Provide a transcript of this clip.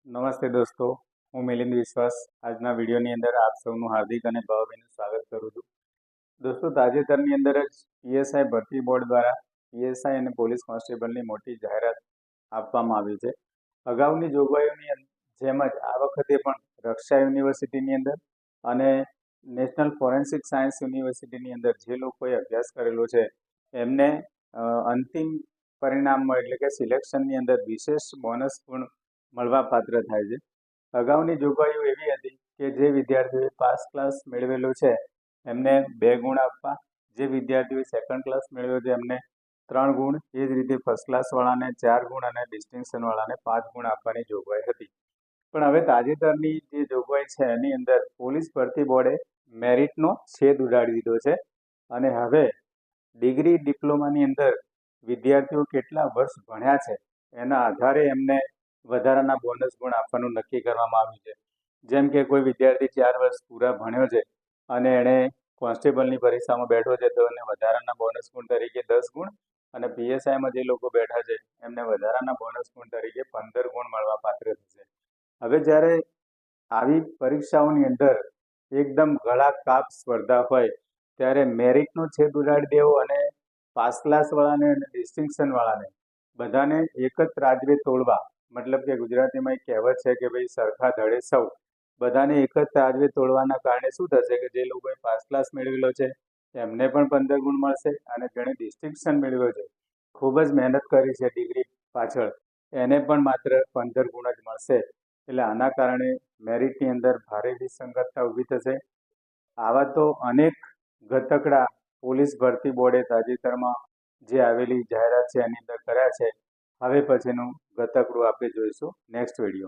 નમસ્તે દોસ્તો, હું મિલિંદ વિશ્વાસ આજના વિડીયોની અંદર આપ સૌનું હાર્દિક અને ભાવભીનું સ્વાગત કરું છું. દોસ્તો, તાજેતરની અંદર જ પીએસઆઈ ભરતી બોર્ડ દ્વારા પીએસઆઈ અને પોલીસ કોન્સ્ટેબલની મોટી જાહેરાત આપવામાં આવી છે. અગાઉની જોગવાઈઓની જેમ જ આ વખતે પણ રક્ષા યુનિવર્સિટીની અંદર અને નેશનલ ફોરેન્સિક સાયન્સ યુનિવર્સિટીની અંદર જે લોકોએ અભ્યાસ કરેલો છે એમને અંતિમ પરિણામમાં એટલે કે સિલેક્શનની અંદર વિશેષ બોનસ પણ મળવા પાત્ર થાય છે. અગાઉની જોગવાઈઓ એવી હતી કે જે વિદ્યાર્થીઓએ પાસ ક્લાસ મેળવેલો છે એમને 2 ગુણ આપવા, જે વિદ્યાર્થીઓએ સેકન્ડ ક્લાસ મેળવ્યો છે એમને 3 ગુણ, એ જ રીતે ફર્સ્ટ ક્લાસવાળાને 4 ગુણ અને ડિસ્ટિંક્શનવાળાને 5 ગુણ આપવાની જોગવાઈ હતી. પણ હવે તાજેતરની જે જોગવાઈ છે એની અંદર પોલીસ ભરતી બોર્ડે મેરિટનો છેદ ઉડાડી દીધો છે અને હવે ડિગ્રી ડિપ્લોમાની અંદર વિદ્યાર્થીઓ કેટલા વર્ષ ભણ્યા છે એના આધારે એમને વધારાના બોનસ ગુણ આપવાનું નક્કી કરવામાં આવ્યું છે. જેમ કે કોઈ વિદ્યાર્થી 4 વર્ષ પૂરા ભણ્યો છે અને એણે કોન્સ્ટેબલની પરીક્ષામાં બેઠો છે તો એને વધારાના બોનસ ગુણ તરીકે 10 ગુણ અને પીએસઆઈમાં જે લોકો બેઠા છે એમને વધારાના બોનસ ગુણ તરીકે 15 ગુણ મળવા પાત્ર થશે. હવે જ્યારે આવી પરીક્ષાઓની અંદર એકદમ ગળા કાપ સ્પર્ધા હોય ત્યારે મેરિટનો છેદ ઉડાડી દેવો અને પાસ ક્લાસવાળાને અને ડિસ્ટિંક્શનવાળાને બધાને એક જ ત્રાજવે તોડવા, મતલબ કે ગુજરાતીમાં એક કહેવત છે કે ભાઈ સરખા ધડે સૌ, બધાને એક જ ત્રાજવે તોડવાના કારણે શું થશે કે જે લોકોએ પાસ ક્લાસ મેળવેલો છે એમને પણ 15 ગુણ મળશે અને જેણે ડિસ્ટિંક્શન મેળવ્યો છે, ખૂબ જ મહેનત કરી છે ડિગ્રી પાછળ, એને પણ માત્ર 15 ગુણ જ મળશે. એટલે આના કારણે મેરિટની અંદર ભારે વિસંગતતા ઊભી થશે. આવા તો અનેક ઘટકડા પોલીસ ભરતી બોર્ડે તાજેતરમાં જે આવેલી જાહેરાત છે એની અંદર કર્યા છે. હવે પછીનું ગતકડું આપણે જોઈશું નેક્સ્ટ વિડીયો.